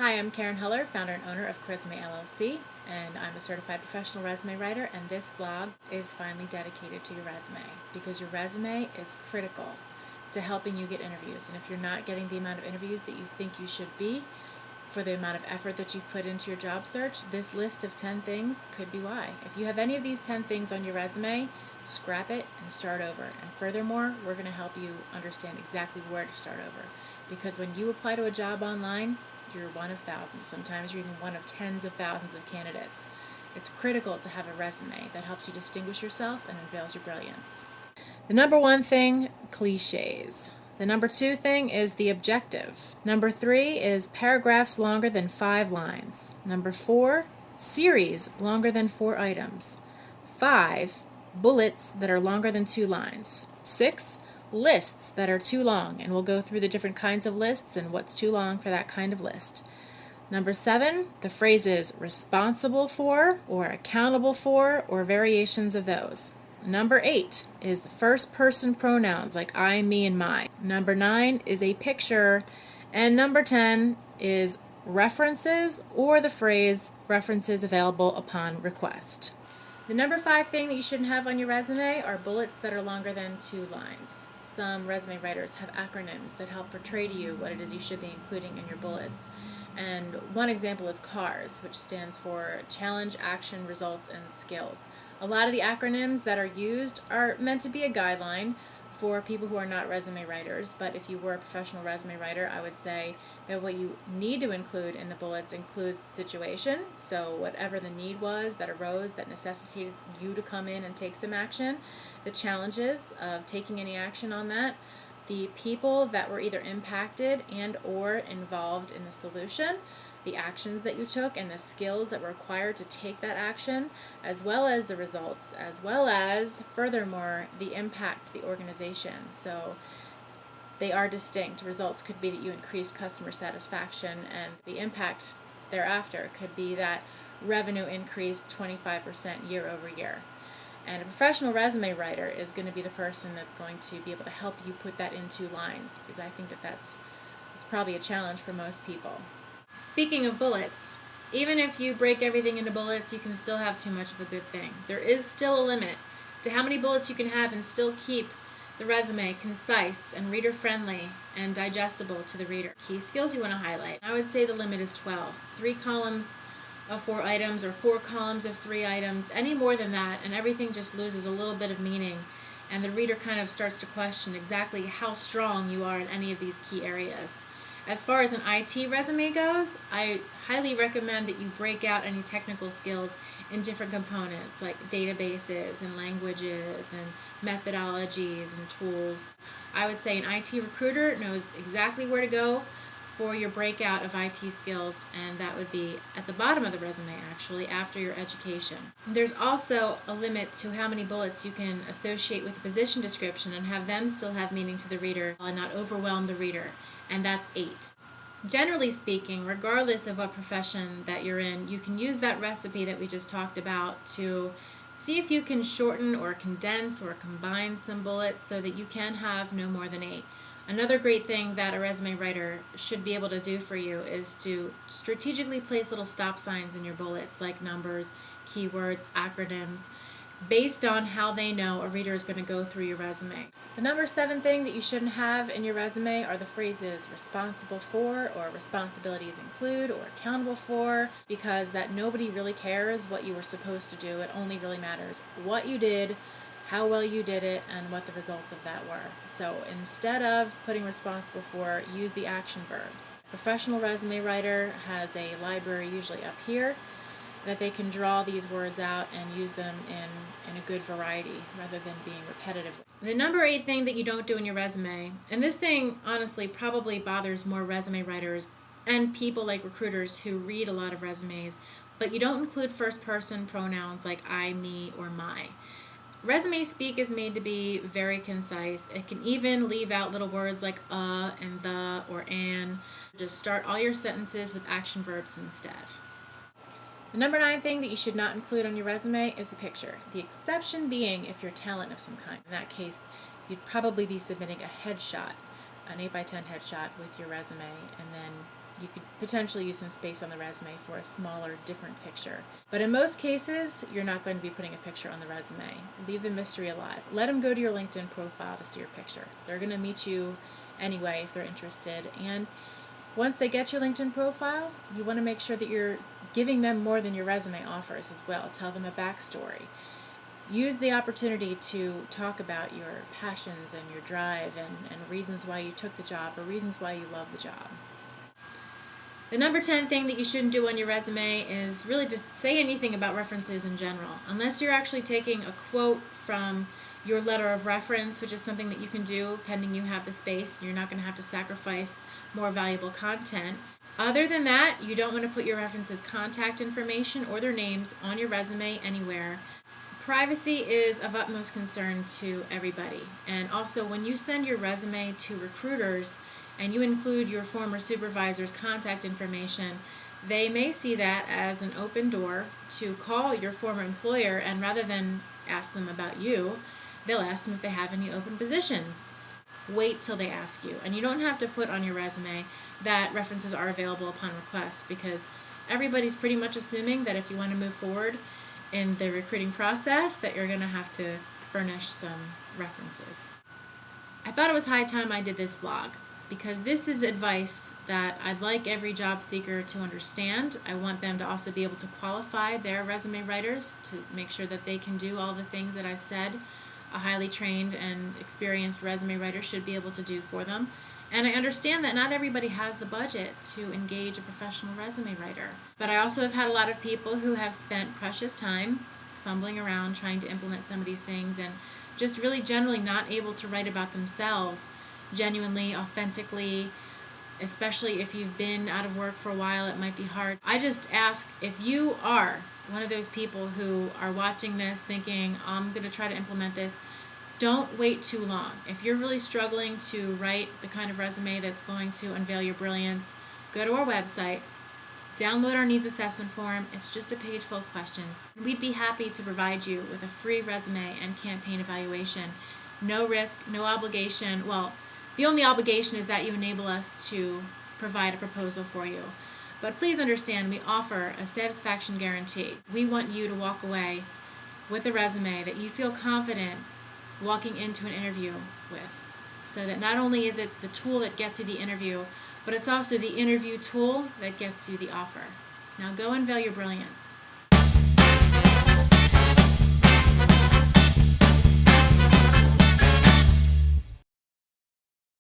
Hi, I'm Karen Heller, founder and owner of Résumé LLC, and I'm a certified professional resume writer, and this vlog is finally dedicated to your resume because your resume is critical to helping you get interviews. And if you're not getting the amount of interviews that you think you should be for the amount of effort that you've put into your job search, this list of 10 things could be why. If you have any of these 10 things on your resume, scrap it and start over. And furthermore, we're going to help you understand exactly where to start over. Because when you apply to a job online, you're one of thousands. Sometimes you're even one of tens of thousands of candidates. It's critical to have a resume that helps you distinguish yourself and unveils your brilliance. The number one thing, cliches. The number two thing is the objective. Number three is paragraphs longer than 5 lines. Number 4, series longer than 4 items. 5, bullets that are longer than 2 lines. 6, lists that are too long, and we'll go through the different kinds of lists and what's too long for that kind of list. Number 7, the phrases responsible for or accountable for or variations of those. Number 8 is the first person pronouns like I, me, and my. Number 9 is a picture, and number 10 is references or the phrase references available upon request. The number 5 thing that you shouldn't have on your resume are bullets that are longer than 2 lines. Some resume writers have acronyms that help portray to you what it is you should be including in your bullets. And one example is CARS, which stands for Challenge, Action, Results, and Skills. A lot of the acronyms that are used are meant to be a guideline for people who are not resume writers, but if you were a professional resume writer, I would say that what you need to include in the bullets includes the situation, so whatever the need was that arose that necessitated you to come in and take some action, the challenges of taking any action on that, the people that were either impacted and or involved in the solution, the actions that you took and the skills that were required to take that action, as well as the results, as well as, furthermore, the impact to the organization. So they are distinct. Results could be that you increased customer satisfaction, and the impact thereafter could be that revenue increased 25% year over year. And a professional resume writer is going to be the person that's going to be able to help you put that into lines, because I think that's probably a challenge for most people. Speaking of bullets, even if you break everything into bullets, you can still have too much of a good thing. There is still a limit to how many bullets you can have and still keep the resume concise and reader-friendly and digestible to the reader. Key skills you want to highlight. I would say the limit is 12. 3 columns of 4 items or 4 columns of 3 items. Any more than that, and everything just loses a little bit of meaning, and the reader kind of starts to question exactly how strong you are in any of these key areas. As far as an IT resume goes, I highly recommend that you break out any technical skills in different components like databases and languages and methodologies and tools. I would say an IT recruiter knows exactly where to go for your breakout of IT skills, and that would be at the bottom of the resume, actually, after your education. There's also a limit to how many bullets you can associate with the position description and have them still have meaning to the reader and not overwhelm the reader, and that's 8. Generally speaking, regardless of what profession that you're in, you can use that recipe that we just talked about to see if you can shorten or condense or combine some bullets so that you can have no more than 8. Another great thing that a resume writer should be able to do for you is to strategically place little stop signs in your bullets, like numbers, keywords, acronyms, based on how they know a reader is going to go through your resume. The number 7 thing that you shouldn't have in your resume are the phrases responsible for or responsibilities include or accountable for, because that nobody really cares what you were supposed to do. It only really matters what you did, how well you did it, and what the results of that were. So instead of putting responsible for, use the action verbs. A professional resume writer has a library usually up here that they can draw these words out and use them in a good variety rather than being repetitive. The number 8 thing that you don't do in your resume, and this thing honestly probably bothers more resume writers and people like recruiters who read a lot of resumes, but you don't include first person pronouns like I, me, or my. Resume speak is made to be very concise. It can even leave out little words like and the or an. Just start all your sentences with action verbs instead. The number 9 thing that you should not include on your resume is the picture. The exception being if you're talent of some kind. In that case, you'd probably be submitting a headshot, an 8x10 headshot with your resume, and then you could potentially use some space on the resume for a smaller, different picture. But in most cases, you're not going to be putting a picture on the resume. Leave the mystery alive. Let them go to your LinkedIn profile to see your picture. They're going to meet you anyway if they're interested. And once they get your LinkedIn profile, you want to make sure that you're giving them more than your resume offers as well. Tell them a backstory. Use the opportunity to talk about your passions and your drive and reasons why you took the job or reasons why you love the job. The number 10 thing that you shouldn't do on your resume is really just say anything about references in general. Unless you're actually taking a quote from your letter of reference, which is something that you can do pending you have the space. You're not going to have to sacrifice more valuable content. Other than that, you don't want to put your references' contact information or their names on your resume anywhere. Privacy is of utmost concern to everybody. And also, when you send your resume to recruiters and you include your former supervisor's contact information, they may see that as an open door to call your former employer, and rather than ask them about you, they'll ask them if they have any open positions. Wait till they ask you. And you don't have to put on your resume that references are available upon request, because everybody's pretty much assuming that if you want to move forward in the recruiting process, that you're going to have to furnish some references. I thought it was high time I did this vlog, because this is advice that I'd like every job seeker to understand. I want them to also be able to qualify their resume writers to make sure that they can do all the things that I've said a highly trained and experienced resume writer should be able to do for them. And I understand that not everybody has the budget to engage a professional resume writer. But I also have had a lot of people who have spent precious time fumbling around trying to implement some of these things and just really generally not able to write about themselves genuinely, authentically, especially if you've been out of work for a while. It might be hard. I just ask, if you are one of those people who are watching this thinking, I'm going to try to implement this, don't wait too long. If you're really struggling to write the kind of resume that's going to unveil your brilliance, go to our website, download our needs assessment form. It's just a page full of questions. We'd be happy to provide you with a free resume and campaign evaluation. No risk, no obligation. Well, the only obligation is that you enable us to provide a proposal for you. But please understand, we offer a satisfaction guarantee. We want you to walk away with a resume that you feel confident walking into an interview with, so that not only is it the tool that gets you the interview, but it's also the interview tool that gets you the offer. Now go unveil your brilliance.